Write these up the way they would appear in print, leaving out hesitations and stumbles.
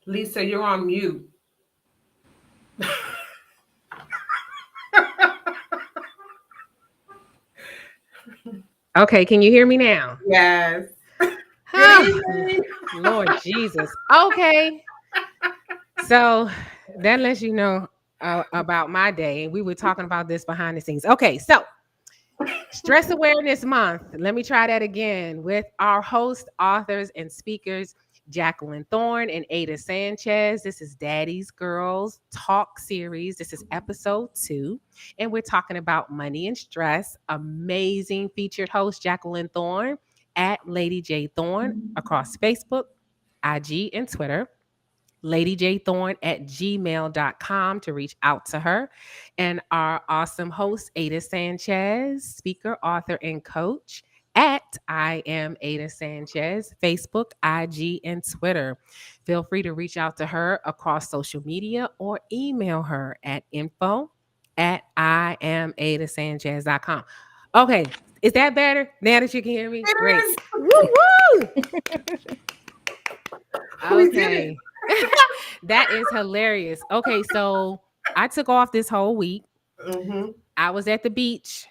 Lisa, you're on mute. Okay, can you hear me now? Yes. Oh, Lord Jesus. Okay. So that lets you know about my day. We were talking about this behind the scenes. Okay, so Stress Awareness Month. Let me try that again with our host, authors, and speakers, Jacqueline Thorne and Aida Sanchez. This is Daddy's Girls Talk Series. This is episode 2, and we're talking about money and stress. Amazing featured host, Jacqueline Thorne at Lady J Thorne across Facebook, IG, and Twitter. LadyJThorne@gmail.com to reach out to her. And our awesome host, Aida Sanchez, speaker, author, and coach at I am Aida Sanchez, Facebook, IG, and Twitter. Feel free to reach out to her across social media or email her at info@IamAidaSanchez.com. Okay, is that better now that you can hear me? It Great. is. Woo woo! We did it. Okay. That is hilarious. Okay, so I took off this whole week. Mm-hmm. I was at the beach.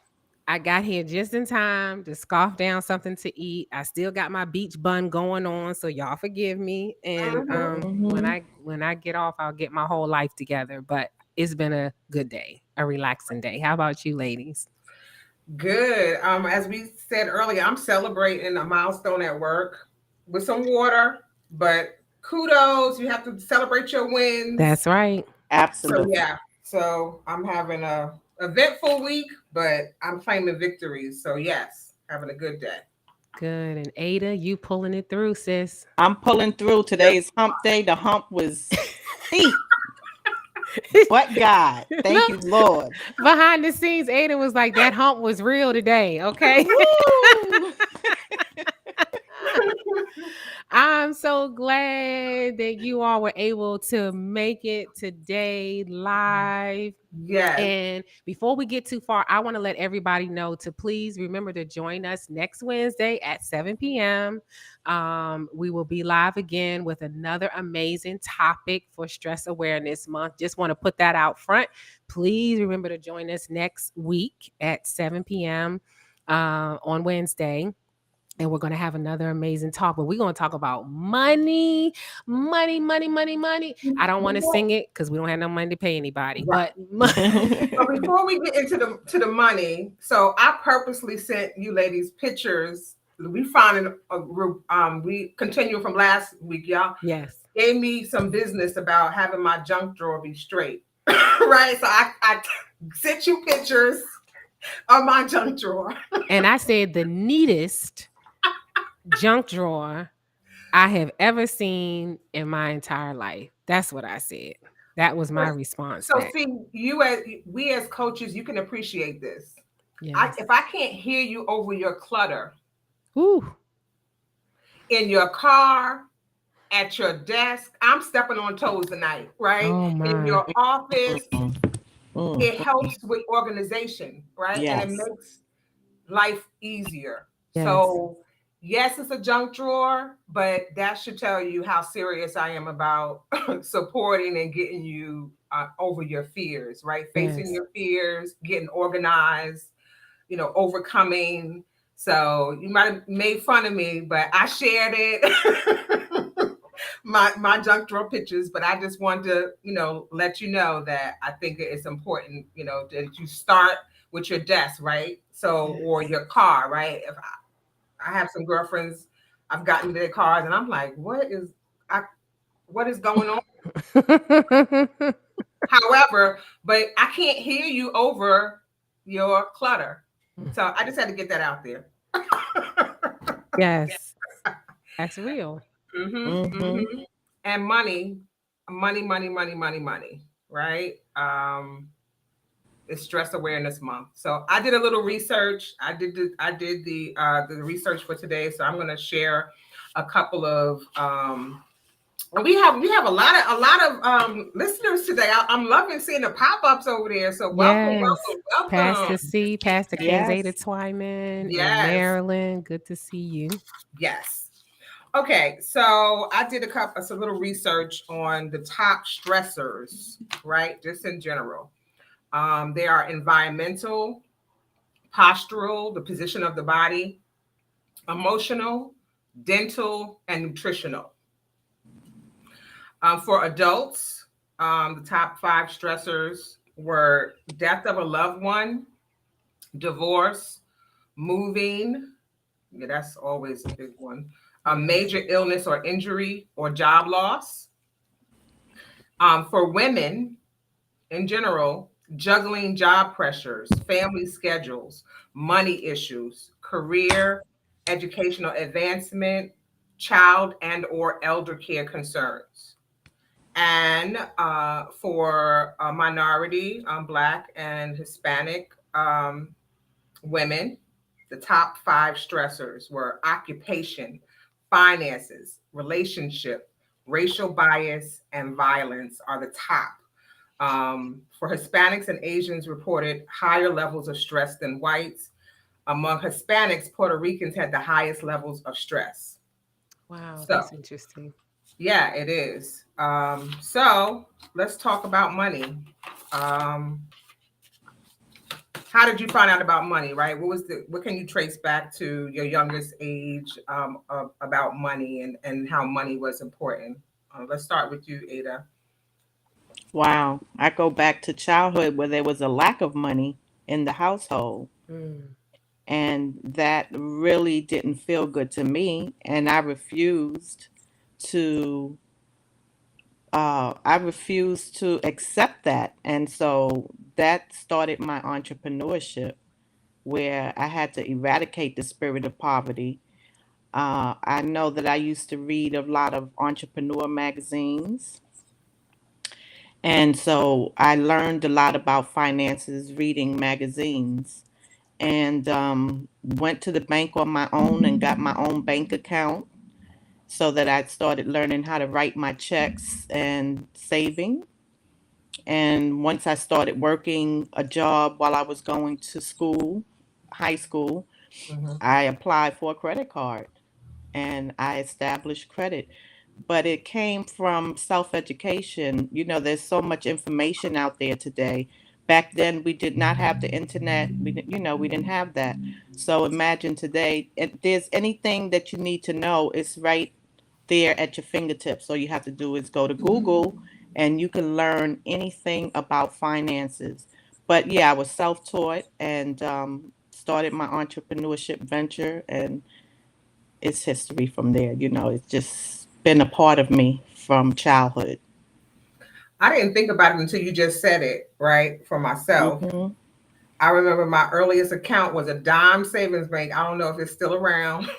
I got here just in time to scarf down something to eat. I still got my beach bun going on, so y'all forgive me. And Mm-hmm. when I get off, I'll get my whole life together. But it's been a good day, a relaxing day. How about you, ladies? Good. As we said earlier, I'm celebrating a milestone at work with some water, but kudos. You have to celebrate your wins. That's right. So Absolutely. yeah. So I'm having a eventful week, but I'm claiming victories. So yes, having a good day. Good. And Ada, you pulling it through, sis. I'm pulling through. Today's hump day. The hump was steep, but God, thank Look, you, Lord. behind the scenes, Ada was like, that hump was real today. Okay. Woo! I'm so glad that you all were able to make it today live. Yes. And before we get too far, I want to let everybody know to please remember to join us next Wednesday at 7 p.m. We will be live again with another amazing topic for Stress Awareness Month. Just want to put that out front. Please remember to join us next week at 7 p.m. On Wednesday. And we're going to have another amazing talk, but we're going to talk about money, money, money, money, money. I don't want to sing it because we don't have no money to pay anybody. Right. But So before we get into the money, so I purposely sent you ladies pictures. We found we continue from last week, y'all. yes, Gave me some business about having my junk drawer be straight. Right. So I sent you pictures of my junk drawer. and I said the neatest junk drawer I have ever seen in my entire life. That's what I said. That was my response So back. see, we as coaches, you can appreciate this. Yes. If I can't hear you over your clutter Ooh. in your car, at your desk, I'm stepping on toes tonight, right? Oh In my. your office, Mm. it helps with organization, right? And it Yes. makes life easier. Yes. So, yes, it's a junk drawer, but that should tell you how serious I am about supporting and getting you over your fears, right? Facing Yes. your fears, getting organized, overcoming. So you might have made fun of me, but I shared it. my junk drawer pictures, but I just wanted to, let you know that I think it's important, that you start with your desk, right? So, or your car, right? If I have some girlfriends, I've gotten to their cars and I'm like, what is going on? However, but I can't hear you over your clutter. So I just had to get that out there. Yes. That's real. Mm-hmm. And money, money, right? It's Stress Awareness Month. So I did a little research. I did the research for today. So I'm going to share a couple of and we have a lot of listeners today. I'm loving seeing the pop-ups over there. So welcome, Yes. welcome, Pastor welcome. C, Pastor Yes. Kenzada Twyman, and Yes. Marilyn. Good to see you. Yes. Okay, so I did some little research on the top stressors, right? Just in general. They are environmental, postural, the position of the body, emotional, dental, and nutritional. For adults, the top 5 stressors were death of a loved one, divorce, moving. Yeah, that's always a big one. A Mhm. major illness or injury or job loss. For women in general, juggling job pressures, family schedules, money issues, career, educational advancement, child and or elder care concerns. And for minority, Black and Hispanic women, the top five stressors were occupation, finances, relationship, racial bias, and violence are the top. For Hispanics and Asians reported higher levels of stress than whites. Among Hispanics, Puerto Ricans had the highest levels of stress. Wow, So, that's interesting. yeah, it is. So let's talk about money. Um, how did you find out about money, right? What can you trace back to your youngest age about money and how money was important? Let's start with you, Ada. Wow. I go back to childhood where there was a lack of money in the household. Mm. And that really didn't feel good to me. And to I refused to accept that. And so that started my entrepreneurship where I had to eradicate the spirit of poverty. I know that I used to read a lot of entrepreneur magazines. And so I learned a lot about finances reading magazines and went to the bank on my own and got my own bank account so that I started learning how to write my checks and saving. And once I started working a job while I was going to school, high school, Mhm. I applied for a credit card and I established credit. But it came from self education. You know, there's so much information out there today. Back then, we did not have the internet. We didn't have that. So imagine today, if there's anything that you need to know, it's right there at your fingertips. All you have to do is go to Google and you can learn anything about finances. But yeah, I was self taught and started my entrepreneurship venture, and it's history from there. You know, it's just been a part of me from childhood. I didn't think about it until you just said it, right? For myself. Hmm. I remember my earliest account was a dime savings bank. I don't know if it's still around.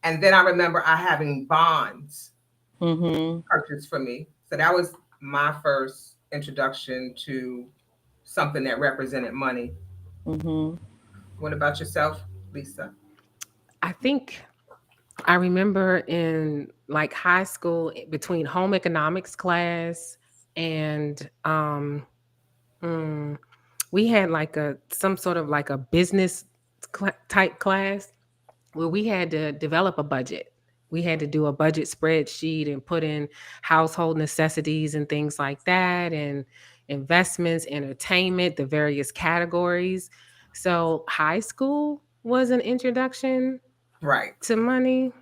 And then I remember I having bonds Hmm. purchased for me. So that was my first introduction to something that represented money. Hmm. What about yourself, Lisa? I think I remember in like high school between home economics class and mm, we had like a some sort of like a business type class where we had to develop a budget. We had to do a budget spreadsheet and put in household necessities and things like that, and investments, entertainment, the various categories. So high school was an introduction Right. to money.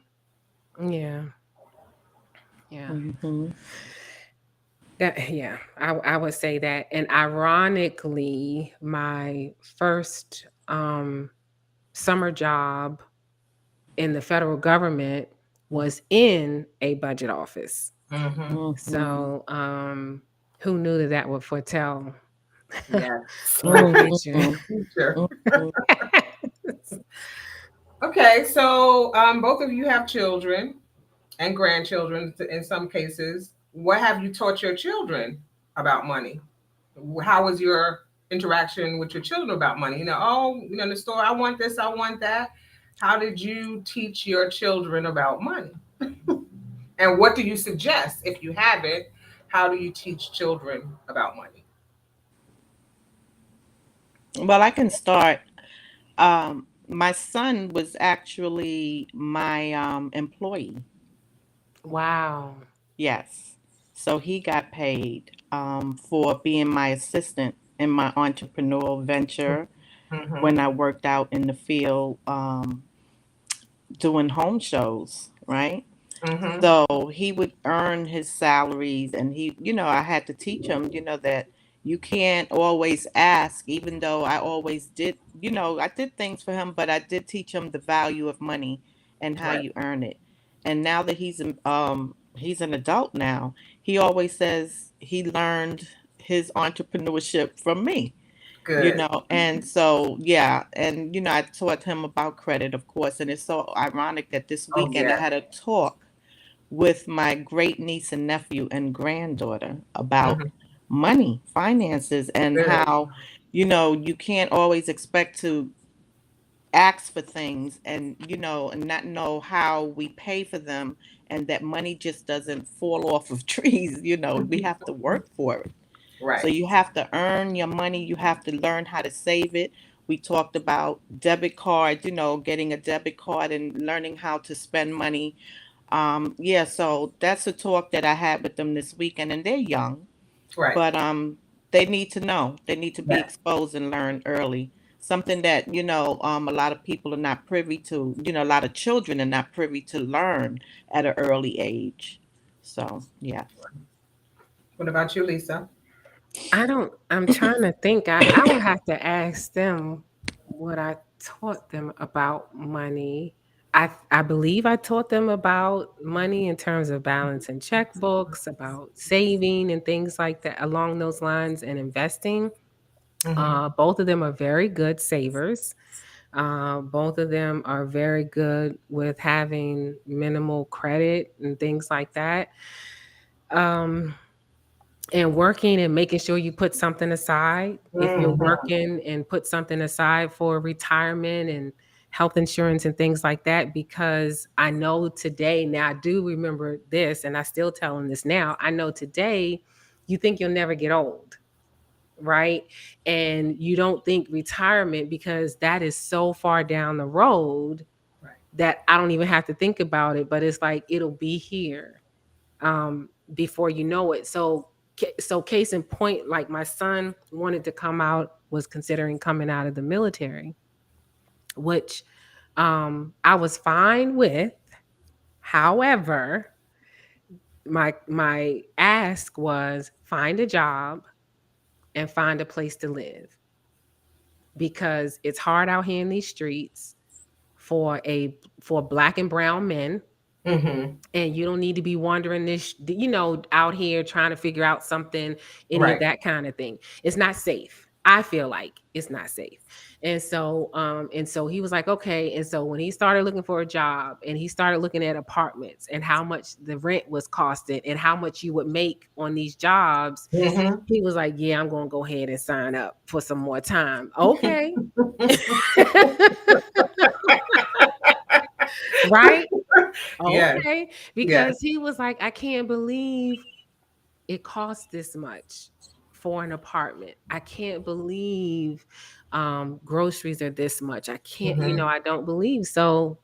Yeah. Yeah. Hmm. Yeah, I would say that. And ironically, my first summer job in the federal government was in a budget office. Mm-hmm. Hmm. So, who knew that that would foretell Yes. my Hmm. future? Future. Hmm. Okay, so both of you have children and grandchildren in some cases. What have you taught your children about money? How was your interaction with your children about money? Oh, in the store, I want this, I want that. How did you teach your children about money? And what do you suggest if you have it? How do you teach children about money? Well, I can start. My son was actually my employee. Wow. Yes. So he got paid for being my assistant in my entrepreneurial venture Mm-hmm. when I worked out in the field doing home shows, right? Mm-hmm. So he would earn his salaries and I had to teach him, that You can't always ask, even though I always did, I did things for him, but I did teach him the value of money and how Right. you earn it. And now that he's an adult now, he always says he learned his entrepreneurship from me, Good. and so yeah, and I taught him about credit, of course, and it's so ironic that this Oh weekend I yeah. had a talk with my great niece and nephew and granddaughter about Hmm. money, finances, and Good. how, you can't always expect to ask for things and, and not know how we pay for them, and that money just doesn't fall off of trees. We have to work for it. So Right. you have to earn your money, you have to learn how to save it. We talked about debit cards, getting a debit card and learning how to spend money. Yeah, so that's a talk that I had with them this weekend, and they're young, Right. but they need to know. They need to be Yeah. exposed and learn early. Something that, a lot of people are not privy to, a lot of children are not privy to learn at an early age. So, yeah. What about you, Lisa? I'm trying to think. I would have to ask them what I taught them about money. I believe I taught them about money in terms of balancing checkbooks, about saving and things like that along those lines, and investing. Hmm. Both of them are very good savers. Both of them are very good with having minimal credit and things like that. Um, and working and making sure you put something aside. If you're Hmm. working, and put something aside for retirement and health insurance and things like that, because I know today, now I do remember this, and I still tell them this now. I know today you think you'll never get old, right? And you don't think retirement, because that is so far down the road Right. that I don't even have to think about it, but it's like it'll be here before you know it. So case in point, like my son wanted to come out, was considering coming out of the military, which I was fine with. However, my ask was find a job and find a place to live, because it's hard out here in these streets for black and brown men, Hmm. and you don't need to be wandering this, out here trying to figure out something, any of Right. that kind of thing. It's not safe. I feel like it's not safe. And so he was like, okay. And so when he started looking for a job, and he started looking at apartments and how much the rent was costing and how much you would make on these jobs, Hmm. he was like, yeah, I'm going to go ahead and sign up for some more time. Okay. Right? Yeah. Okay. Yeah. Because he was like, I can't believe it costs this much for an apartment. I can't believe groceries are this much. I can't, Hmm. I don't believe. So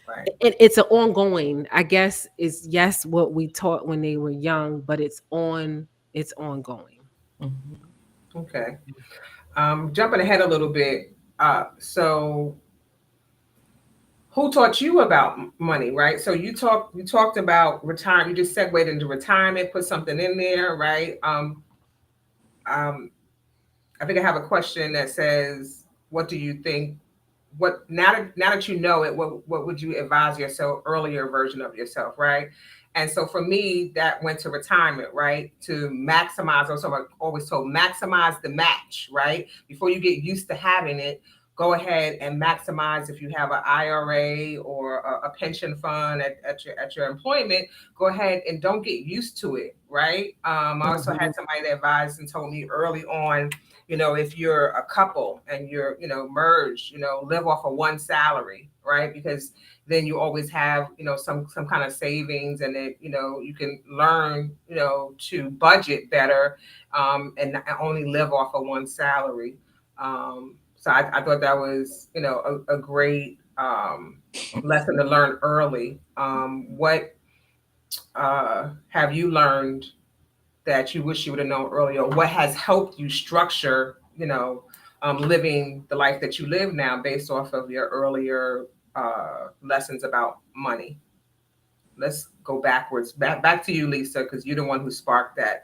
Right. it's an ongoing, I guess, is yes what we taught when they were young, but it's ongoing. Mhm. Okay. Jumping ahead a little bit. So who taught you about money, right? So you talked about retirement. You just segued into retirement, put something in there, right? Um, I think I have a question that says, "What do you think? What now that you know it, what would you advise yourself earlier version of yourself, right?" And so for me, that went to retirement, right? To maximize. Also, I always told maximize the match, right? Before you get used to having it, go ahead and maximize. If you have an IRA or a pension fund at your employment, go ahead and don't get used to it, right? I also had Mhm. somebody that advised and told me early on, if you're a couple and you're, merged, live off of one salary, right? Because then you always have, some kind of savings, and then, you can learn, to budget better, and not only live off of one salary. So I thought that was, a great lesson to learn early. What have you learned that you wish you would have known earlier? What has helped you structure, living the life that you live now based off of your earlier lessons about money? let's go backwards. Back to you, Lisa, because you're the one who sparked that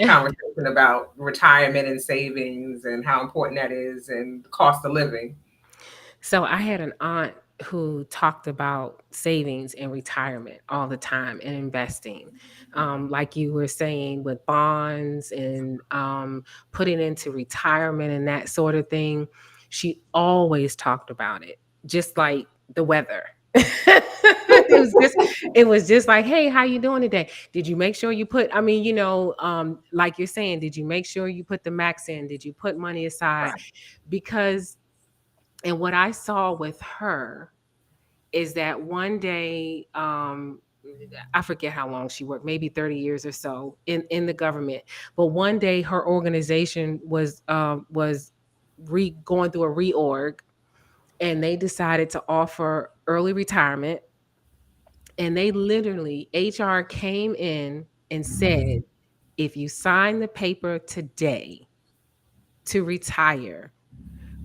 conversation about retirement and savings and how important that is and the cost of living. So I had an aunt who talked about savings and retirement all the time and investing. Like you were saying, with bonds and putting into retirement and that sort of thing. She always talked about it, just like the weather. It was just like, hey, how you doing today? Did you make sure you put, I mean, like you're saying, did you make sure you put the max in? Did you put money aside? Right. Because, and what I saw with her is that one day, I forget how long she worked, maybe 30 years or so in the government. But one day her organization was going through a reorg, and they decided to offer early retirement. And they literally, HR came in and said, if you sign the paper today to retire,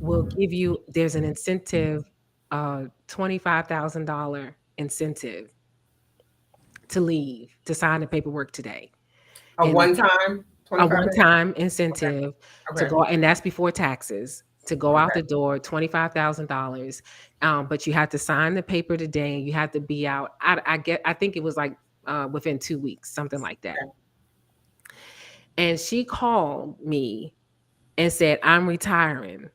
we'll give you, there's an incentive, $25,000 incentive to leave, to sign the paperwork today. A And one time a 25 minutes? one-time Okay. incentive to Okay. go, and that's before taxes, to go out Okay. the door, $25,000. But you have to sign the paper today, and you have to be out. I think it was like within 2 weeks, something like that. Okay. And she called me and said, I'm retiring.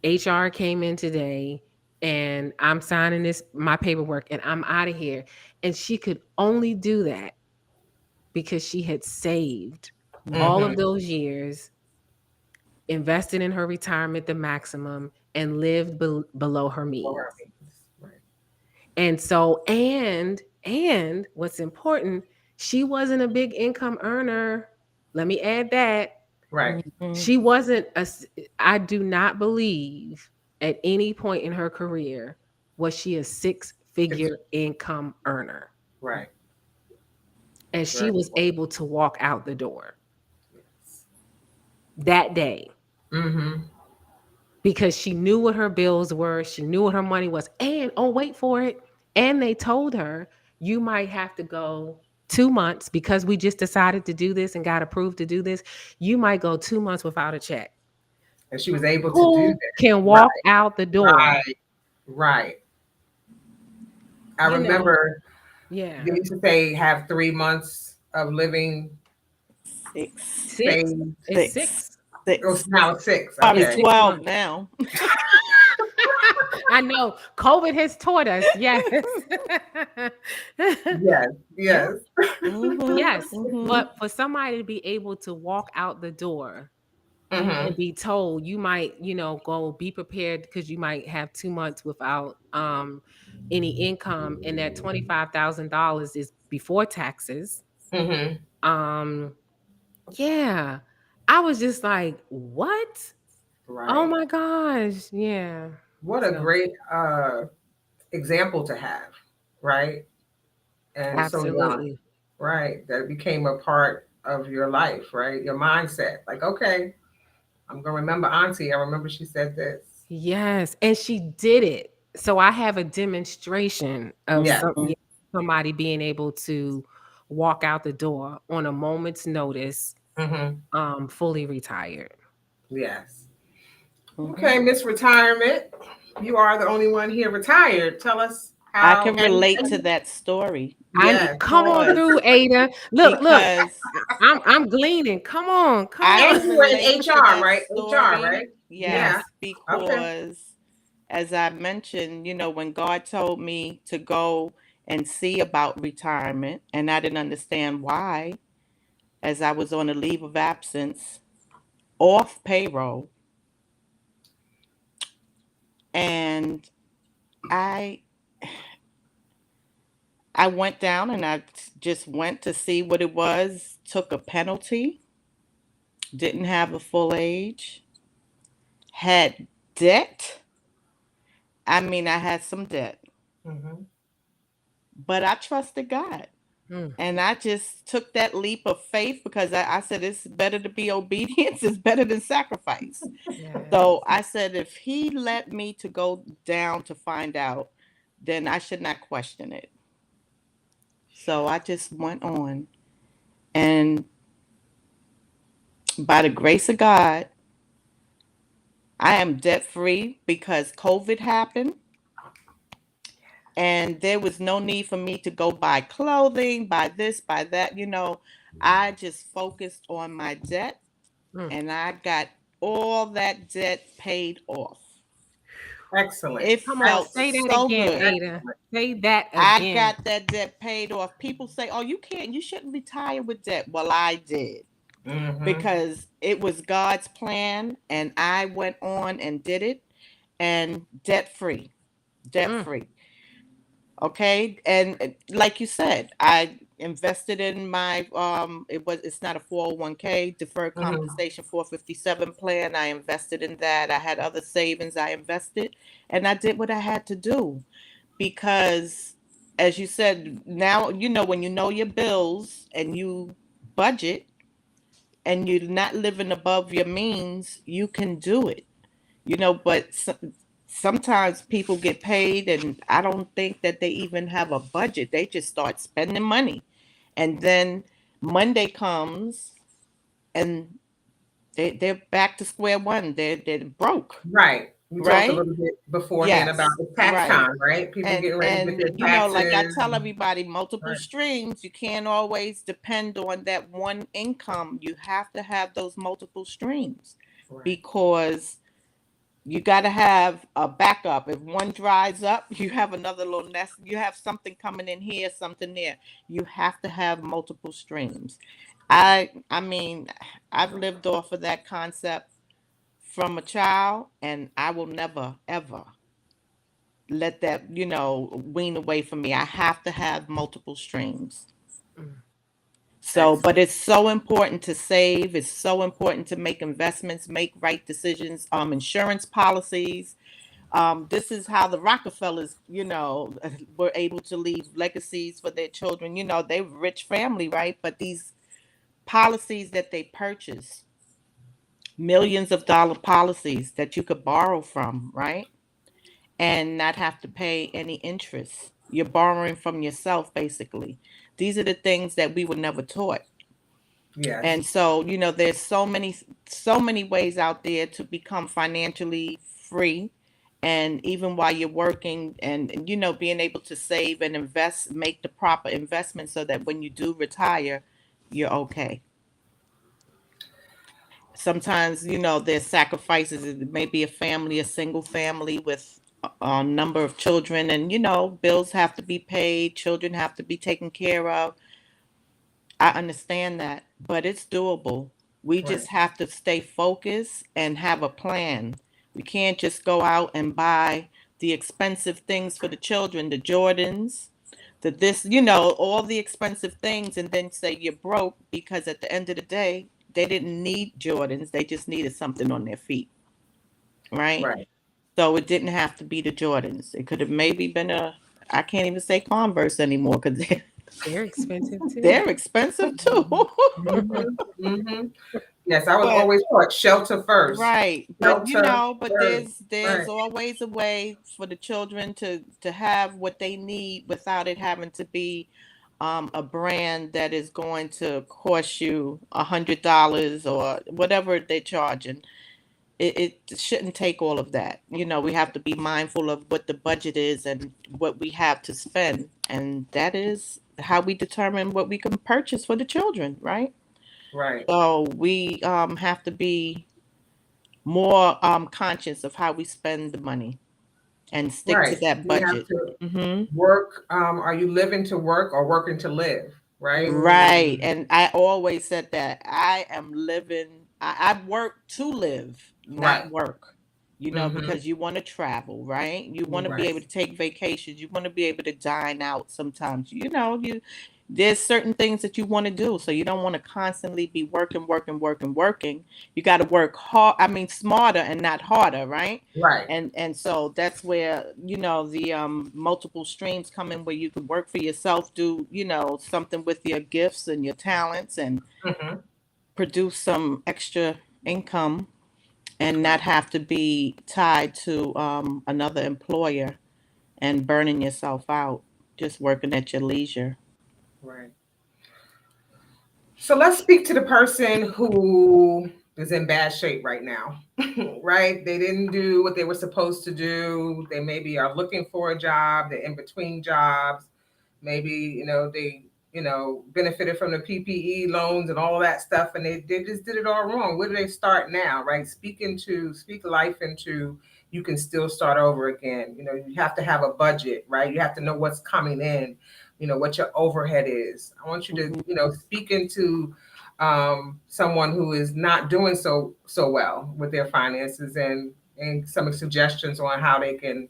HR came in today and I'm signing my paperwork, and I'm out of here. And she could only do that because she had saved all of Mm-hmm. those years, invested in her retirement the maximum, and lived below her Lower means. means. Right. And so, and what's important, she wasn't a big income earner. Let me add that. Right. Mhm. She wasn't I do not believe at any point in her career was she a It's six-figure income earner. right. And It's very she was important. able to walk out the door Yes. that day Mm-hmm. because she knew what her bills were, she knew what her money was. And oh, wait for it. And they told her, you might have to go 2 months because we just decided to do this and got approved to do this. You might go 2 months without a check. And she was able to do Who that. can Right. walk out the door? Right. Right. I You know, remember yeah. they used to say have 3 months of living Six, Six. saved. It's six, six. Oh, six. now it's six. Probably It's Okay. 12 6 months. now. I know. COVID has taught us. Yes. Yes. Yep. Yes. Mhm. Yes. Mhm. But for somebody to be able to walk out the door and Mm-hmm. be told you might, go be prepared because you might have 2 months without any income, and that $25,000 is before taxes. Mm-hmm. Um, yeah. I was just like, what? Oh Right. my gosh. Yeah. What a So great example to have, right? And so young, absolutely. right? That became a part of your life, right? Your mindset. Like, okay, I'm gonna remember Auntie. I remember she said this. Yes, and she did it. So I have a demonstration of Yeah. somebody being able to walk out the door on a moment's notice, Mm-hmm. fully retired. Yes. Mhm. Okay, Miss Retirement. You are the only one here retired. Tell us I how can relate to that story I yes. come on because through, Ada. Look, because I'm gleaning. Come on, come I And on. can you were in relate to HR, that right? HR, story. right? Yeah. Yes. Yes, Okay. because as I mentioned, when God told me to go and see about retirement, and I didn't understand why, as I was on a leave of absence off payroll, and I I went down and I just went to see what it was, took a penalty, didn't have a full age, had debt. I mean, I had some debt, Mm-hmm. but I trusted God. Mm, And I just took that leap of faith because I said it's better to be obedience, it's better than sacrifice. So yes. I said, if he led me to go down to find out, then I should not question it. so I just went on. And by the grace of God, I am debt free because COVID happened. And there was no need for me to go buy clothing, buy this, buy that. I just focused on my debt, Mm. and I got all that debt paid off. Excellent. It Come on, felt say that so again, good. Ada. Say that I again. got that debt paid off. People say, "Oh, you shouldn't retire with debt." Well, I did, Mm-hmm. because it was God's plan, and I went on and did it, and debt free, debt Mm. free. Okay, and like you said, I invested in my it's not a 401k, deferred Mm-hmm. compensation 457 plan. I invested in that. I had other savings I invested, and I did what I had to do, because, as you said, now when you know your bills and you budget and you're not living above your means, you can do it. But sometimes people get paid, and I don't think that they even have a budget. They just start spending money, and then Monday comes, and they're back to square one. They're broke, Right. We talked a right? little bit beforehand about Yes, the tax right. time, right? People And getting ready to get and their like I taxes. tell everybody, multiple Right. streams. You can't always depend on that one income. You have to have those multiple streams, Right. because you got to have a backup. If one dries up, you have another little nest. You have something coming in here, something there. You have to have multiple streams. I mean, I've lived off of that concept from a child, and I will never ever let that wean away from me. I have to have multiple streams. Mm. So, but Excellent. it's so important to save. It's so important to make investments, make right decisions. Insurance policies. This is how the Rockefellers, were able to leave legacies for their children. They're a rich family, right? But these policies that they purchase, millions of dollar policies that you could borrow from, right? And not have to pay any interest. You're borrowing from yourself, basically. These are the things that we were never taught. And Yes. so, there's so many ways out there to become financially free. And even while you're working, and, being able to save and invest, make the proper investment so that when you do retire, you're okay. Sometimes, there's sacrifices. It may be a family, a single family with a number of children, and, bills have to be paid, children have to be taken care of. I understand that, but it's doable. We Right. just have to stay focused and have a plan. We can't just go out and buy the expensive things for the children, the Jordans, the this, all the expensive things, and then say you're broke, because at the end of the day, they didn't need Jordans. They just needed something on their feet, right? Right. So it didn't have to be the Jordans. It could have maybe been I can't even say Converse anymore, because They're expensive too. they're expensive too. Mm-hmm. Mm-hmm. Yes, I was But always taught shelter first. right, but Shelter first. there's Right. always a way for the children to have what they need without it having to be a brand that is going to cost you $100 or whatever they're charging. It shouldn't take all of that. We have to be mindful of what the budget is and what we have to spend, and that is how we determine what we can purchase for the children, right? Right. So we have to be more conscious of how we spend the money and stick to Right. that We have budget. to Hmm. work. Are you living to work or working to live? Right. Right. And I always said that I am living, I work to live, not Right. work, Mm-hmm. because you want to travel, right? You want to be Right. able to take vacations. You want to be able to dine out sometimes. There's certain things that you want to do. So you don't want to constantly be working, working, working, working. You got to work hard. I mean, smarter and not harder, right? Right. And so that's where the multiple streams come in, where you can work for yourself, do something with your gifts and your talents, and Mm-hmm. produce some extra income, and not Right. have to be tied to another employer and burning yourself out, just working at your leisure. Right. So let's speak to the person who is in bad shape right now, right? They didn't do what they were supposed to do. They maybe are looking for a job, they're in between jobs. Maybe, they, benefited from the PPE loans and all that stuff, and they just did it all wrong. Where do they start now, right? Speak life into, you can still start over again. You have to have a budget, right? You have to know what's coming in, what your overhead is. I want you to, Mhm. speak into someone who is not doing so well with their finances, and some suggestions on how they can,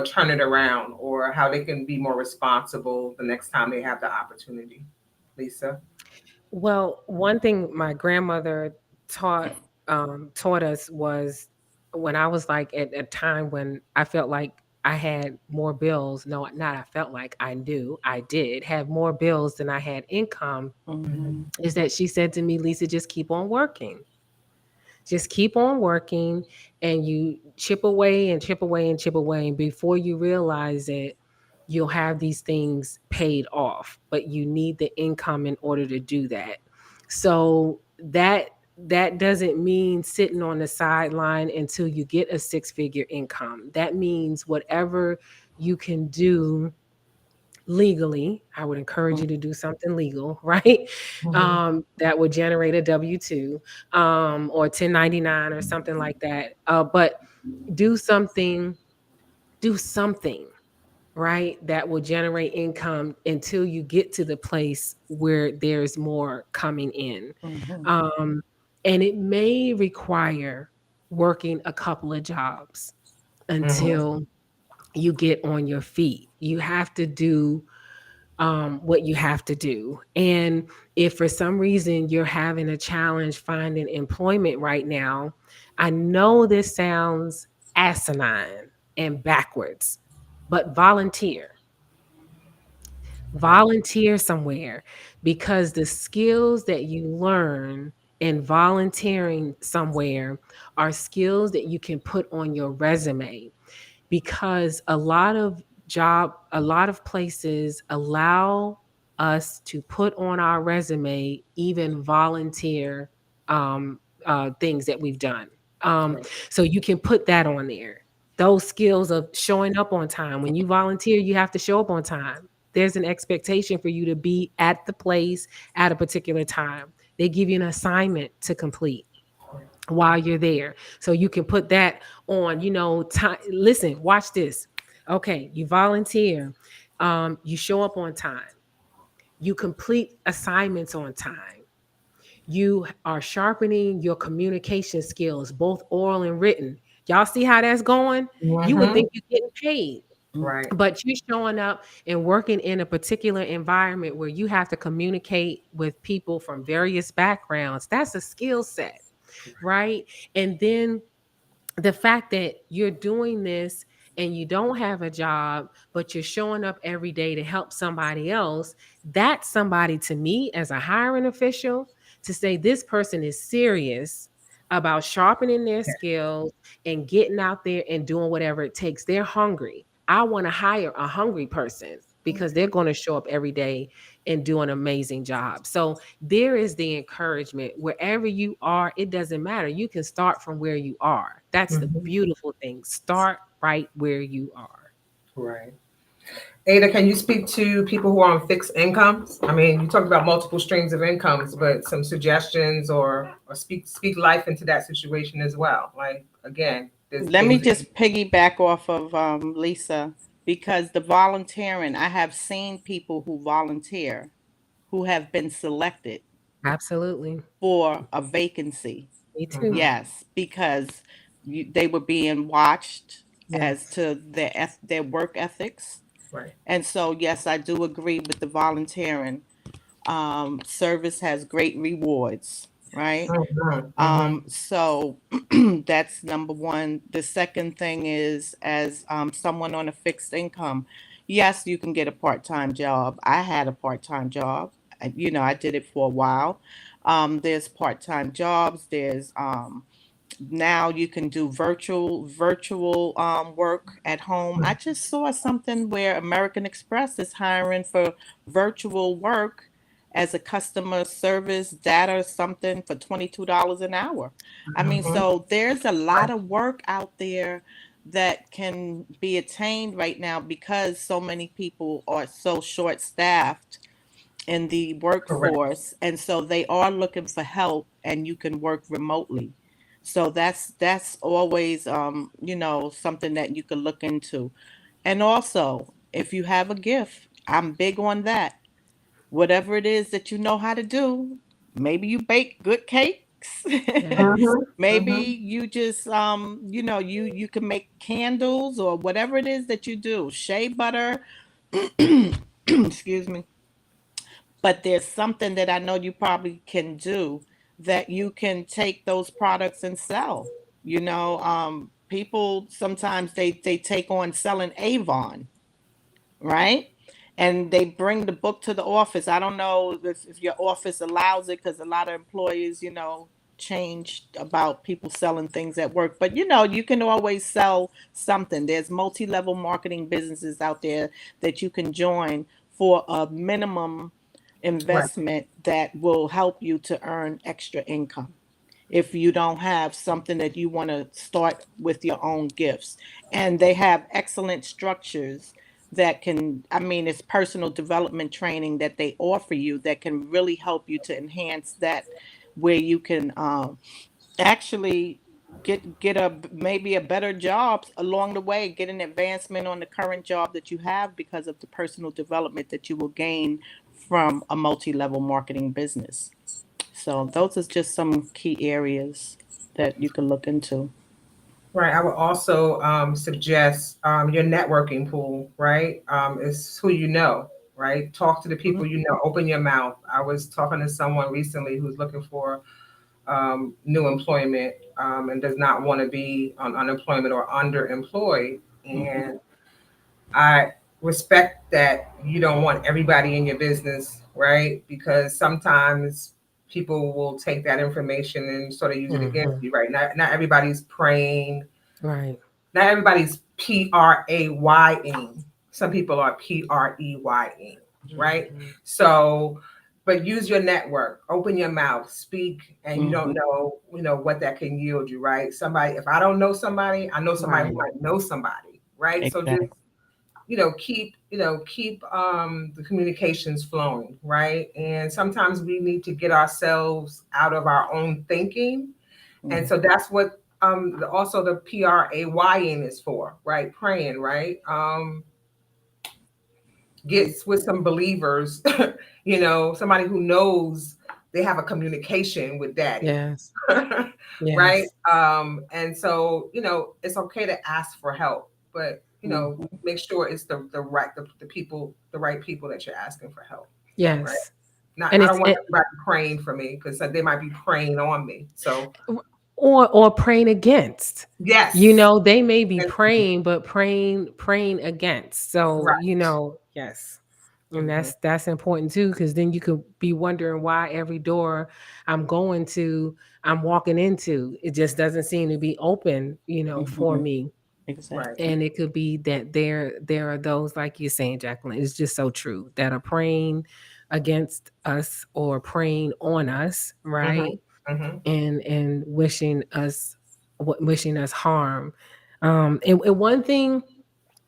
turn it around, or how they can be more responsible the next time they have the opportunity. Lisa. Well, one thing my grandmother taught taught us was when I was like at a time when I felt like I had more bills. No, not I felt like I knew I did have more bills than I had income. Mhm. Is that she said to me, Lisa, just keep on working. Just keep on working, and you chip away and chip away and chip away. And before you realize it, you'll have these things paid off. But you need the income in order to do that. So that doesn't mean sitting on the sideline until you get a six-figure income. That means whatever you can do legally. I would encourage you to do something legal, right? Mhm. That would generate a W-2 or 1099 or something like that. But do something, do something, right? That will generate income until you get to the place where there's more coming in. Mhm. Um, and it may require working a couple of jobs Mhm. until you get on your feet. You have to do what you have to do. And if for some reason you're having a challenge finding employment right now, I know this sounds asinine and backwards, but volunteer somewhere, because the skills that you learn in volunteering somewhere are skills that you can put on your resume, because a lot of places allow us to put on our resume even volunteer things that we've done. um, Right. so you can put that on there, those skills of showing up on time. When you volunteer, you have to show up on time. There's an expectation for you to be at the place at a particular time. They give you an assignment to complete while you're there. So you can put that on, time. Listen, watch this. Okay, you volunteer, you show up on time, you complete assignments on time, you are sharpening your communication skills, both oral and written. Y'all see how that's going? You would Mhm. think you're getting paid, Right. but you're showing up and working in a particular environment where you have to communicate with people from various backgrounds. That's a skill set, right? And then the fact that you're doing this and you don't have a job, but you're showing up every day to help somebody else, that's somebody to me as a hiring official to say this person is serious about sharpening their skills and getting out there and doing whatever it takes. They're hungry. I want to hire a hungry person because they're going to show up every day and do an amazing job. So there is the encouragement wherever you are. It doesn't matter. You can start from where you are. That's the Mhm. beautiful thing. Start right where you are. Right. Ada, can you speak to people who are on fixed incomes? I mean, you talked about multiple streams of incomes, but some suggestions, or speak life into that situation as well. Like, again, there's Let me things. just piggyback off of Lisa, because the volunteering, I have seen people who volunteer who have been selected Absolutely. for a vacancy. Me too. Mhm. Yes, because they were being watched as Yes. to their work ethics. Right. And so, yes, I do agree with the volunteering. Service has great rewards, right? Mhm. Mhm. So that's number one. The second thing is, as someone on a fixed income, yes, you can get a part-time job. I had a part-time job. I did it for a while. There's part-time jobs. There's Now you can do virtual work at home. I just saw something where American Express is hiring for virtual work as a customer service data or something for $22 an hour. I mean, Mhm. so there's a lot Right. of work out there that can be attained right now because so many people are so short staffed in the Correct. workforce, and so they are looking for help, and you can work remotely. So that's always something that you could look into. And also, if you have a gift, I'm big on that. Whatever it is that you know how to do, maybe you bake good cakes. Yes. Mhm. Maybe Mhm. you just you can make candles or whatever it is that you do. Shea butter, excuse me, but there's something that I know you probably can do that you can take those products and sell. People sometimes they take on selling Avon, right? And they bring the book to the office. I don't know if your office allows it because a lot of employees, change about people selling things at work. But you can always sell something. There's multi-level marketing businesses out there that you can join for a minimum Right. investment that will help you to earn extra income if you don't have something that you want to start with your own gifts. And they have excellent structures that can, I mean, it's personal development training that they offer you that can really help you to enhance that, where you can actually get a maybe a better job along the way, get an advancement on the current job that you have because of the personal development that you will gain from a multi-level marketing business. So those are just some key areas that you can look into. Right. I would also suggest your networking pool, right? Is who you know, right? Talk to the Mhm, people you know. Open your mouth. I was talking to someone recently who's looking for new employment and does not want to be on unemployment or underemployed. mhm, And I respect that you don't want everybody in your business, right? Because sometimes people will take that information and sort of use it against Hmm. you, right? Not everybody's praying, Right. not everybody's praying. Some people are preying, right? Hmm. So, but use your network, open your mouth, speak, and you don't mhm. know, what that can yield you, right? Somebody, if I don't know somebody, I know somebody Right. who might know somebody, right? So just Exactly. keep the communications flowing, right? And sometimes we need to get ourselves out of our own thinking, and Mhm, so that's what also the praying is for, right? Praying, right? Gets with some believers, somebody who knows they have a communication with daddy. Yes. Right? Yes. And so, it's okay to ask for help, but mhm. make sure it's the right people that you're asking for help, right? Yes. Not, And I it's don't want everybody praying for me because they might be praying on me. So or praying against. yes. They may be And- praying, but praying against. So, right. yes. And Hmm. that's important too, because then you could be wondering why every door I'm going to, I'm walking into, it just doesn't seem to be open, for Mhm. me. Right. Exactly. And it could be that there are those, like you're saying, Jacqueline, it's just so true, that are praying against us or praying on us, Hmm. right? Hmm. And wishing us harm. And one thing,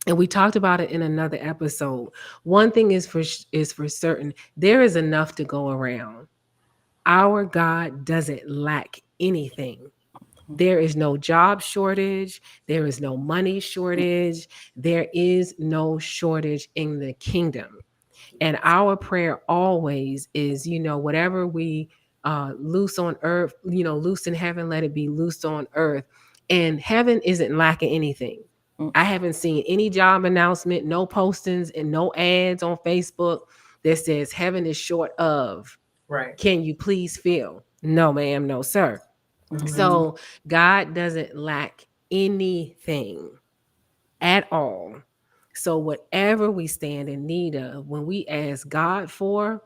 and we talked about it in another episode. One thing is for certain: there is enough to go around. Our God doesn't lack anything. There is no job shortage. There is no money shortage. There is no shortage in the kingdom. And our prayer always is, whatever we loose on earth, loose in heaven, let it be loosed on earth. And heaven isn't lacking anything. Mm, I haven't seen any job announcement, no postings, and no ads on Facebook that says heaven is short of. Right. Can you please fill? No, ma'am, no, sir. Hmm. mhm, So God doesn't lack anything at all. So whatever we stand in need of, when we ask God for,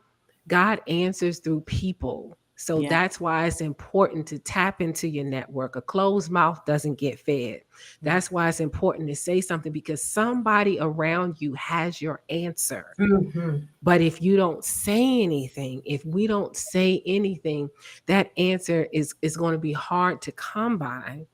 God answers through people. So Yeah. that's why it's important to tap into your network. A closed mouth doesn't get fed. That's why it's important to say something, because somebody around you has your answer. Mm-hmm. But if you don't say anything, if we don't say anything, that answer is going to be hard to come by,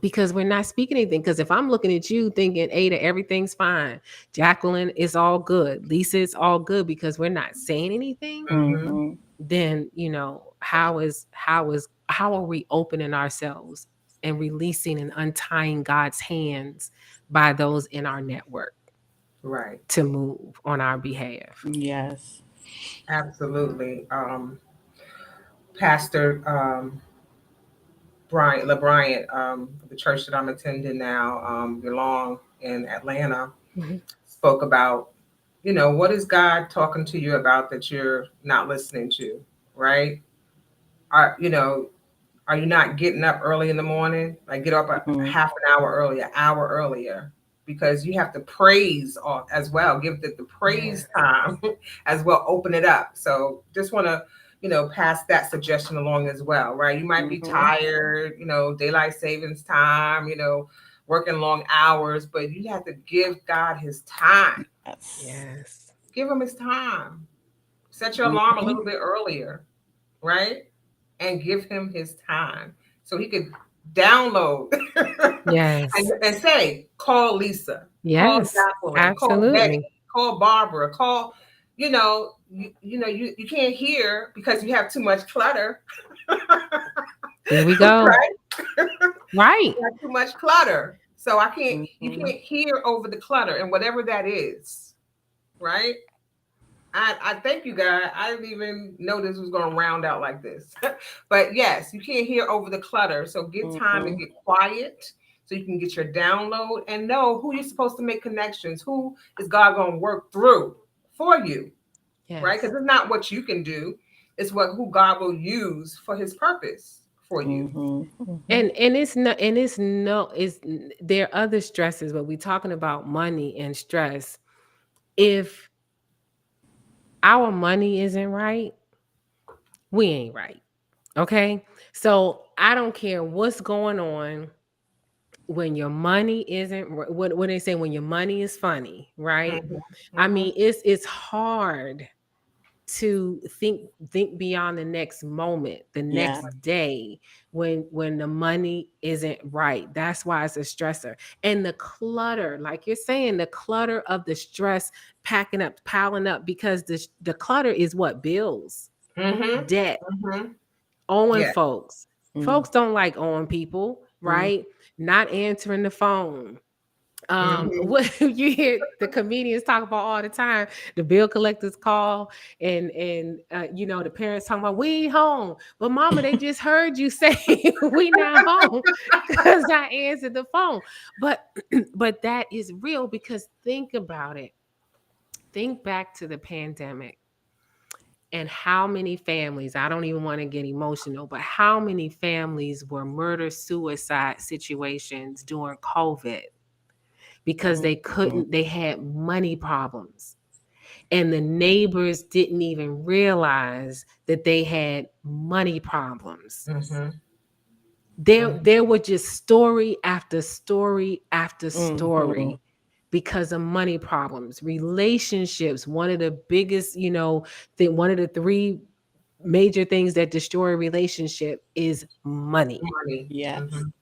because we're not speaking anything. Because if I'm looking at you thinking, Ada, everything's fine, Jacqueline, it's all good, Lisa, it's all good, because we're not saying anything, Mm-hmm. Mm-hmm. then how are we opening ourselves and releasing and untying God's hands by those in our network Right. to move on our behalf? Yes. Absolutely. Pastor Bryant LeBryant, the church that I'm attending now, belong in Atlanta, Mhm. spoke about, what is God talking to you about that you're not listening to, right? Are you not getting up early in the morning? Like get up a Mm-hmm. half an hour earlier, hour earlier, because you have to praise as well. Give the praise time as well. Open it up. So just want to, pass that suggestion along as well, right? You might be Mm-hmm. tired, daylight savings time, working long hours, but you have to give God his time. Yes. Yes. Give him his time. Set your alarm a Mm-hmm. little bit earlier, right? And give him his time so he could download Yes. and say, call Lisa, call Yes. Jacqueline, call Betty, Absolutely. call Barbara, call, you can't hear because you have too much clutter, There we go. right? Right. You have too much clutter. So you Mm-hmm. can't hear over the clutter and whatever that is, right? I thank you, God. I didn't even know this was going to round out like this. But yes, you can't hear over the clutter. So get time to Mm-hmm. get quiet so you can get your download and know who you're supposed to make connections. Who is God going to work through for you, right? Yes. Because it's not what you can do, it's who God will use for his purpose for you. Mm-hmm. Mm-hmm. And it's not, and it's no, it's there are other stresses, but we're talking about money and stress. If our money isn't right, we ain't right. Okay. So I don't care what's going on. When your money isn't what they say, when your money is funny, right? Mhm, I mhm, mean, it's hard to think beyond the next moment, the Yeah. next day, when the money isn't right. That's why it's a stressor. And the clutter, like you're saying, the clutter of the stress packing up, piling up, because the clutter is what? Bills, mhm, debt, mhm. owing Yeah. folks. Mm-hmm. Folks don't like owing people, right? Not answering the phone. Mhm. What you hear the comedians talk about all the time, the bill collectors call, and the parents talking about, we ain't home, but mama, they just heard you say we not home because I answered the phone. But but that is real, because think about it. Think back to the pandemic and how many families, I don't even want to get emotional, but how many families were murder suicide situations during COVID because Mm-hmm. they had money problems. And the neighbors didn't even realize that they had money problems. Mhm. Mhm. There were just story after story after Mm-hmm. story because of money problems. Relationships, one of the biggest, one of the three major things that destroy a relationship is money. Money. Yes. Mhm.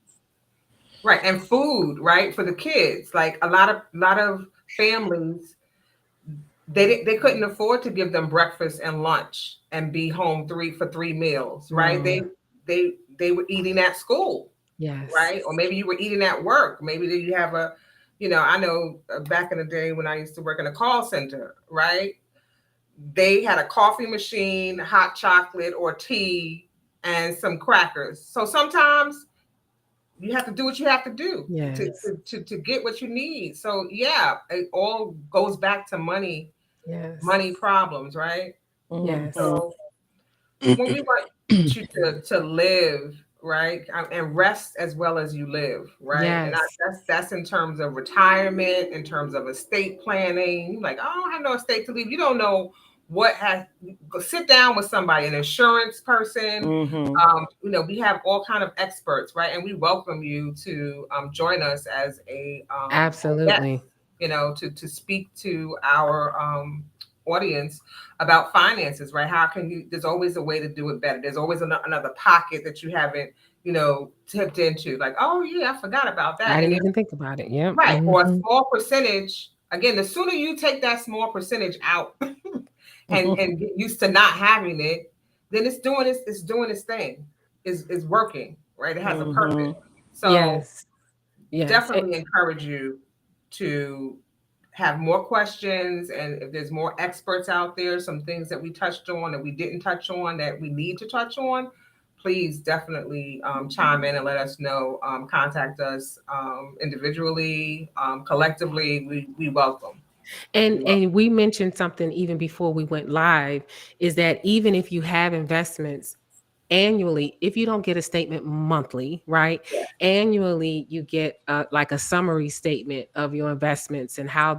Right, and food, right, for the kids. Like a lot of families, they couldn't afford to give them breakfast and lunch and be home for 3 meals, right? Mm. They were eating at school, Yes. right? Or maybe you were eating at work. Maybe you have I know back in the day when I used to work in a call center, right? They had a coffee machine, hot chocolate or tea, and some crackers. So sometimes you have to do what you have to do to Yes. to get what you need. So yeah, it all goes back to Yes. money problems, right? Yes. Mm-hmm. So when we want you to live right and rest as well as you live, right? And Yes. that's in terms of retirement, in terms of estate planning. Like, oh, I don't have no estate to leave. You don't know what has go sit down with somebody, an insurance person. Mm-hmm. We have all kind of experts, right? And we welcome you to join us as a guest, Absolutely. to speak to our audience about finances, right? How can you? There's always a way to do it better. There's always another pocket that you haven't, tipped into. Like, oh yeah, I forgot about I that. didn't even think about it. Yep. Right, or a Hmm. small percentage. Again, the sooner you take that small percentage out and get used to not having it, then it's doing its thing. Is working, right? It has a purpose. Mm-hmm. So Yes. Yes. definitely encourage you to have more questions, and if there's more experts out there, some things that we touched on that we didn't touch on that we need to touch on, please definitely chime in and let us know. Contact us individually, collectively. We welcome. And We welcome. and we mentioned something even before we went live, is that even if you have investments annually, if you don't get a statement monthly, right? Annually, you get like a summary statement of your investments and how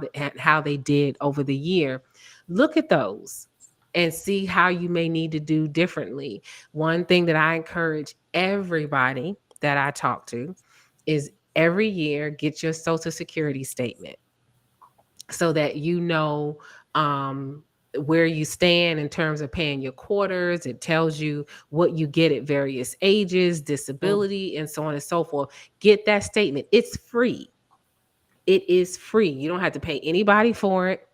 they did over the year. Look at those and see how you may need to do differently. One thing that I encourage everybody that I talk to is every year get your social security statement so that you know where you stand in terms of paying your quarters. It tells you what you get at various ages, disability, and so on and so forth. Get that statement. It's free. It is free. You don't have to pay anybody for it.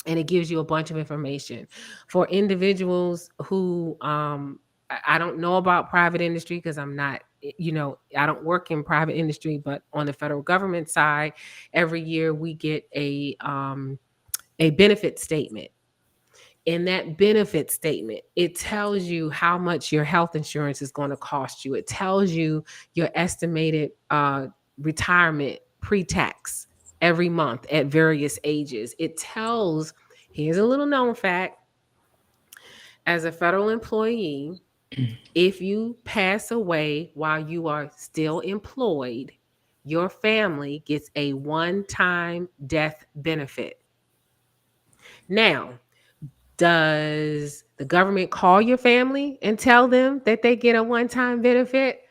And it gives you a bunch of information for individuals who I don't know about private industry because I'm not, I don't work in private industry, but on the federal government side, every year we get a benefit statement. In that benefit statement, it tells you how much your health insurance is going to cost you. It tells you your estimated retirement pre-tax every month at various ages. It tells, here's a little known fact, as a federal employee, if you pass away while you are still employed, your family gets a one-time death benefit. Now, does the government call your family and tell them that they get a one time benefit?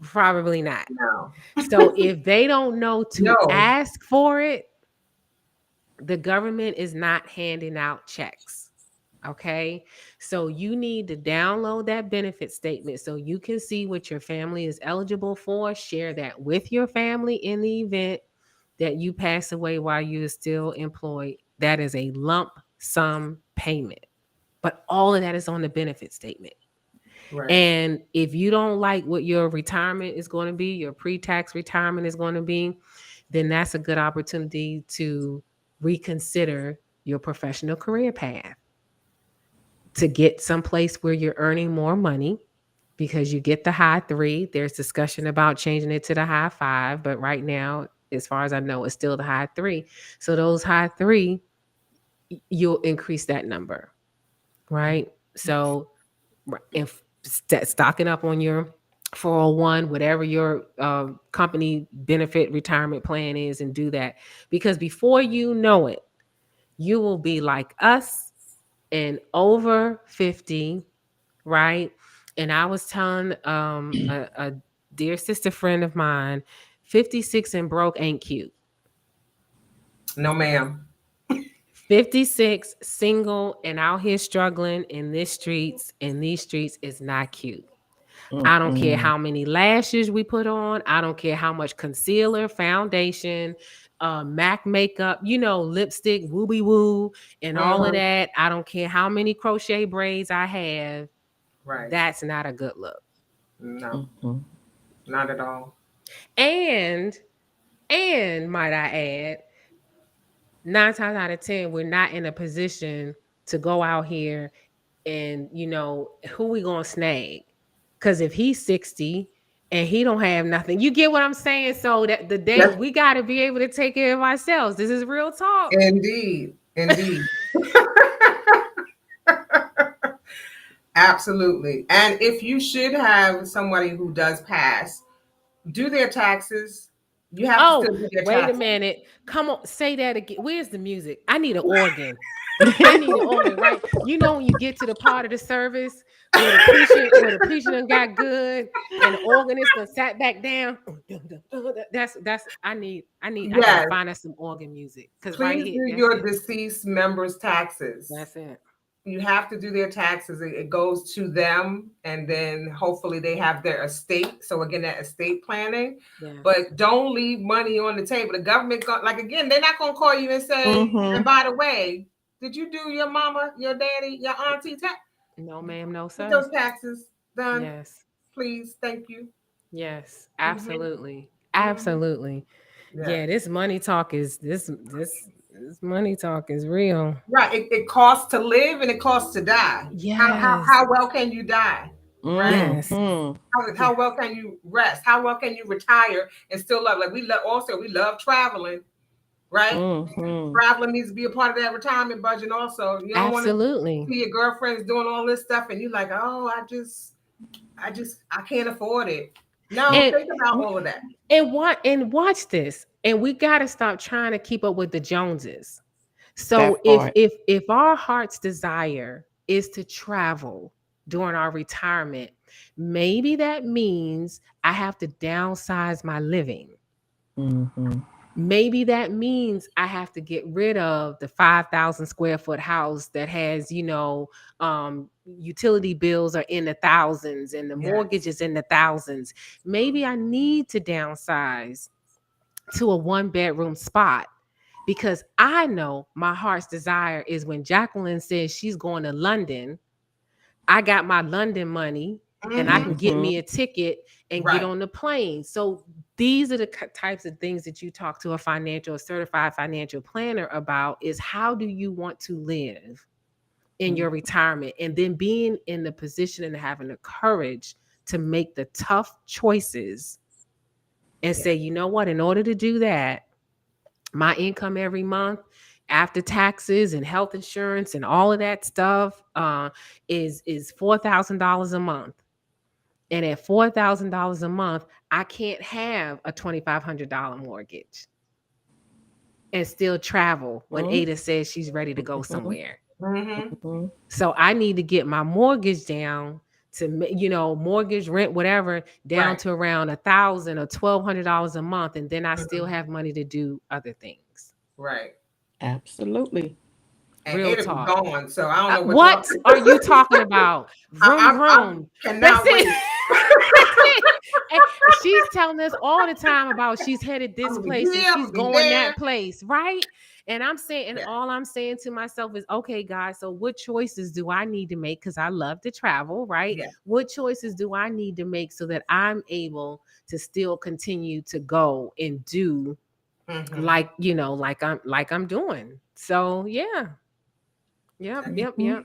Probably not. No, So if they don't know to no, ask for it, the government is not handing out checks. Okay. So you need to download that benefit statement so you can see what your family is eligible for. Share that with your family in the event that you pass away while you're still employed. That is a lump sum payment. But all of that is on the benefit statement. right, And if you don't like what your retirement is going to be, your pre-tax retirement is going to be, then that's a good opportunity to reconsider your professional career path to get someplace where you're earning more money because you get the high three. There's discussion about changing it to the high five, but right now, as far as I know, it's still the high three. So those high three, you'll increase that number, right? So and stocking up on your 401, whatever your company benefit retirement plan is, and do that. Because before you know it, you will be like us and over 50, right? And I was telling a dear sister friend of mine, 56 and broke ain't cute. no, ma'am. 56 single and out here struggling in these streets is not cute. I don't care Mm-mm. how many lashes we put on. I don't care how much concealer, foundation, MAC makeup, lipstick, wooby woo, and all of Mhm. that. I don't care how many crochet braids I have. Right. That's not a good look. No, Mm-mm. not at all. And might I add, 9 times out of 10, we're not in a position to go out here and who we gonna snag? Because if he's 60 and he don't have nothing, you get what I'm saying. So that the day Yes, we got to be able to take care of ourselves. This is real talk. indeed, indeed. Absolutely. And if you should have somebody who does pass, do their taxes. You have to Oh, still do their wait a taxes. minute. Come on, say that again. Where's the music? I need an organ. I need an organ, right? You know, when you get to the part of the service where the preacher done got good and the organist done sat back down. That's I gotta Yes, find us some organ music. Cause right please here, do that's your it. deceased members' taxes. That's it. You have to do their taxes. It goes to them, and then hopefully they have their estate. So again, that estate planning. Yes. But don't leave money on the table. The government, like again, they're not gonna call you and say, Mm-hmm. "And by the way, did you do your mama, your daddy, your auntie tax? No, ma'am, no, Get sir. those taxes done, Yes. please? Thank you." Yes. Hmm. Absolutely. Hmm. Absolutely. Yeah. Yeah, this money talk is this money talk is real. Right. It costs to live and it costs to die. Yes. How well can you die? Right? Yes. Mm-hmm. Yeah. How well can you rest? How well can you retire and still love? Like we love traveling, right? Mm-hmm. Traveling needs to be a part of that retirement budget also. You don't want to Absolutely. see your girlfriends doing all this stuff and you're like, oh, I can't afford it. No, And think about all of that. watch this. And we got to stop trying to keep up with the Joneses. So That part. if our heart's desire is to travel during our retirement, maybe that means I have to downsize my living. Mm-hmm. Maybe that means I have to get rid of the 5,000 square foot house that has, utility bills are in the thousands and the mortgage Yes. is in the thousands. Maybe I need to downsize to a 1 bedroom spot because I know my heart's desire is when Jacqueline says she's going to London, I got my London money and I can Hmm. get Mm-hmm. me a ticket and get Right. on the plane. So these are the types of things that you talk to a certified financial planner about is how do you want to live in your retirement and then being in the position and having the courage to make the tough choices and Yeah. say, you know what, in order to do that, my income every month after taxes and health insurance and all of that stuff is $4,000 a month. And at $4,000 a month, I can't have a $2,500 mortgage and still travel when Mm-hmm. Ada says she's ready to go somewhere. Hmm. Mm-hmm. So I need to get my mortgage down to mortgage, rent, whatever, down Right. to around 1,000 or $1,200 a month, and then I still Hmm. have money to do other things. Right. Absolutely. And Real it'll be talk. gone. So I don't know what y'all. What are you talking about? Vroom I vroom. That's cannot it. wait. That's it. And she's telling us all the time about she's headed I'm this gonna be place and here. I'm she's gonna be going there. that place, right? And I'm saying, and Yeah. all I'm saying to myself is, okay, guys, so what choices do I need to make? Because I love to travel, right? Yeah. What choices do I need to make so that I'm able to still continue to go and do Hmm. like I'm doing. So yeah. Yep, yep, Mm-hmm. yep.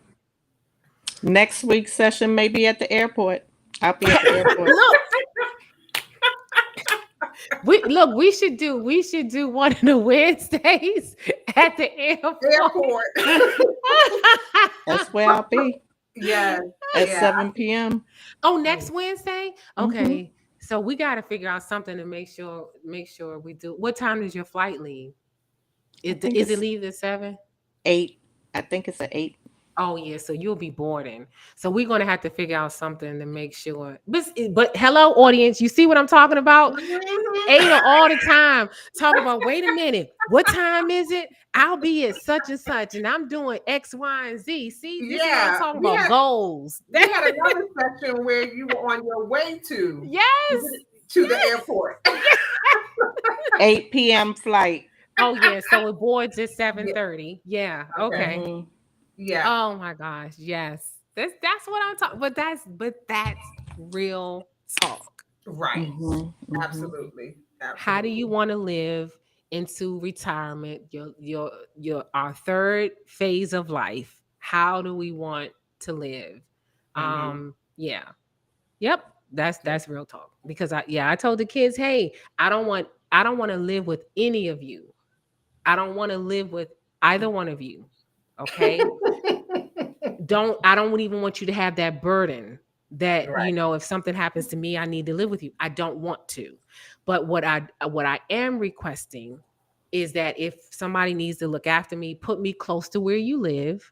Next week's session may be at the airport. I'll be at the airport. Look, we should do one of the Wednesdays at the airport. Airport. That's where I'll be Yes. at Yeah. 7 p.m. Oh, next Wednesday? Mm-hmm. Okay. So we got to figure out something to make sure we do. What time does your flight leave? I think Is it it's leave at 7? 8. I think it's at 8. Oh yeah, so you'll be boarding. So we're gonna have to figure out something to make sure. But hello, audience, you see what I'm talking about? Mhm. Ada all the time talk about. Wait a minute, what time is it? I'll be at such and such, and I'm doing X, Y, and Z. See, this is what I'm Yeah. talking about. Goals. We had another section where you were on your way Yes. to the airport. 8 p.m. flight. Oh yeah. So it boards at Yeah. 7:30. Yeah. Okay. Okay. Mm-hmm. Yeah. Oh my gosh. Yes. That's what I'm talking. But that's real talk. Right. Mm-hmm. Mm-hmm. Absolutely. How do you Absolutely. want to live into retirement? Your our third phase of life. How do we want to live? Hmm. Yeah. Yep. That's real talk. Because I told the kids, hey, I don't want to live with any of you. I don't want to live with either one of you. Okay? I don't even want you to have that burden that Right. if something happens to me I need to live with you. I don't want to. But what I am requesting is that if somebody needs to look after me, put me close to where you live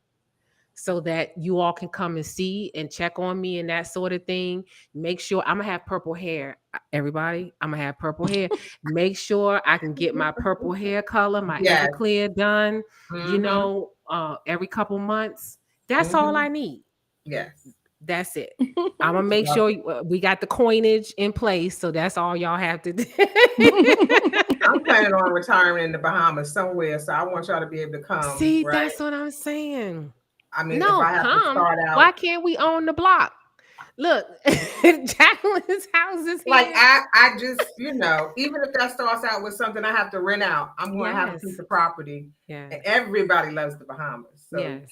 so that you all can come and see and check on me and that sort of thing. Make sure I'm gonna have purple hair. Everybody, I'm gonna have purple hair. Make sure I can get my purple hair color, my Yes. Everclear done, Mm-hmm. every couple months. That's all Mm-hmm. I need. Yes. That's it. I'm gonna make sure we got the coinage in place. So that's all y'all have to do. I'm planning on retiring in the Bahamas somewhere, so I want y'all to be able to come, See, right? that's what I'm saying. I mean, if No, I have to come. start Why out can't we own the block? Look, Jacqueline's house is like here. I just, even if that starts out with something I have to rent out, I'm going to have a Yes. piece of property, Yes. and everybody loves the Bahamas. So Yes.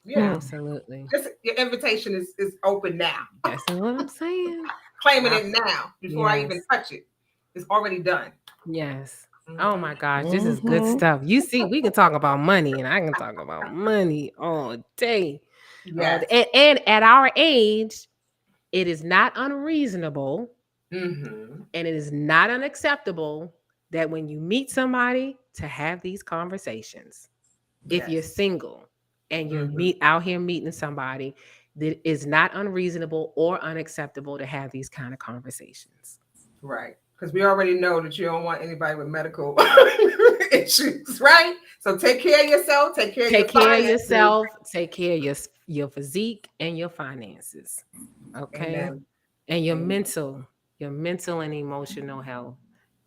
yeah, Absolutely. just your invitation is open now. That's what I'm saying. Claiming it now before I even Yes. touch it. It's already done. Yes. Mhm. Oh my gosh, this is good stuff. You see, we can talk about money, and I can talk about money all day. Yes. And at our age, it is not unreasonable Mm-hmm. and it is not unacceptable that when you meet somebody to have these conversations. If you're Yes. single and you're Mhm. out here meeting somebody, that is not unreasonable or unacceptable to have these kind of conversations. Right. Because we already know that you don't want anybody with medical issues, right? So take care of yourself, take care of your Take care of finances. yourself, take care of your physique and your finances. Okay? Amen. And your Amen. mental and emotional health.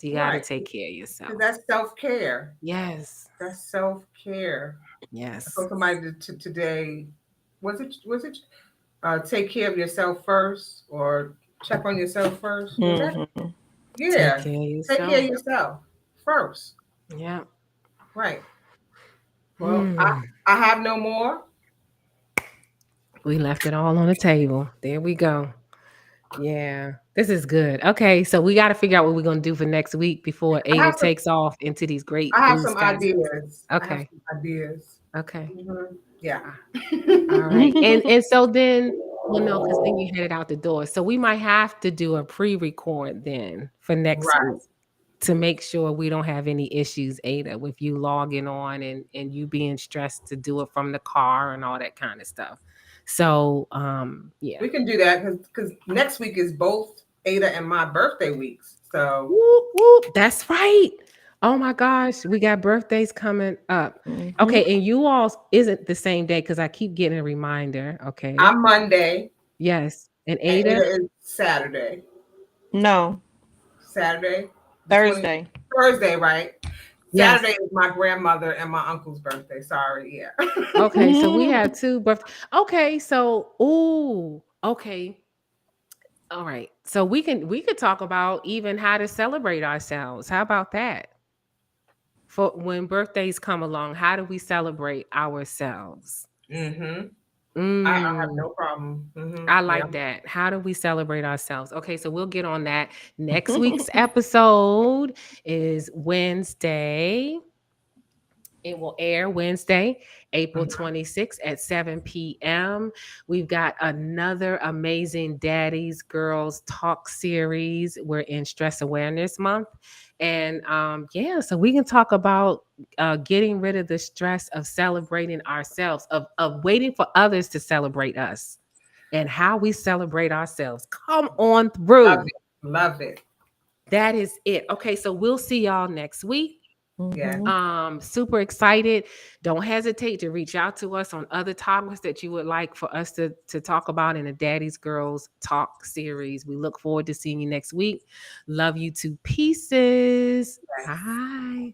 You got to Right. take care of yourself. Because that's self-care. Yes. That's self-care. I Yes. told somebody today, was it take care of yourself first or check on yourself first? Was that? Mhm. Yeah. Take care of Take care yourself. of yourself first. Yeah. Right. Well, I have no more. We left it all on the table. There we go. Yeah. This is good. Okay. So we got to figure out what we're going to do for next week before Aida takes off into these great I have blue some skies. ideas. Okay. Ideas. Okay. Mhm. Yeah. All right. And so then, well, no, because then you headed out the door. So we might have to do a pre-record then for next Right. week to make sure we don't have any issues, Aida, with you logging on and you being stressed to do it from the car and all that kind of stuff. So yeah. We can do that because next week is both Ada and my birthday weeks. So Whoop, whoop. That's right. Oh my gosh, we got birthdays coming up. Okay, and you all isn't the same day because I keep getting a reminder. Okay. I'm Monday Yes. And and Aida? Ada is Saturday. No, Saturday. Thursday. Thursday, right? Yes. Saturday is my grandmother and my uncle's birthday. Sorry, yeah. Okay, so we have two birthdays. Okay, so okay. All right. So we could talk about even how to celebrate ourselves. How about that? For when birthdays come along, how do we celebrate ourselves? Mm-hmm. I have Mm, no problem. Mm-hmm. I Yeah. like that. How do we celebrate ourselves? Okay, so we'll get on that. Next week's episode is Wednesday. It will air Wednesday, April 26th at 7 p.m. We've got another amazing Daddies Girls Talk series. We're in Stress Awareness Month. And yeah, so we can talk about getting rid of the stress of celebrating ourselves, of waiting for others to celebrate us and how we celebrate ourselves. Come on through. Love it. Love it. That is it. Okay, so we'll see y'all next week. Yeah. Super excited. Don't hesitate to reach out to us on other topics that you would like for us to talk about in the Daddy's Girls Talk series. We look forward to seeing you next week. Love you to pieces. Yes. Bye.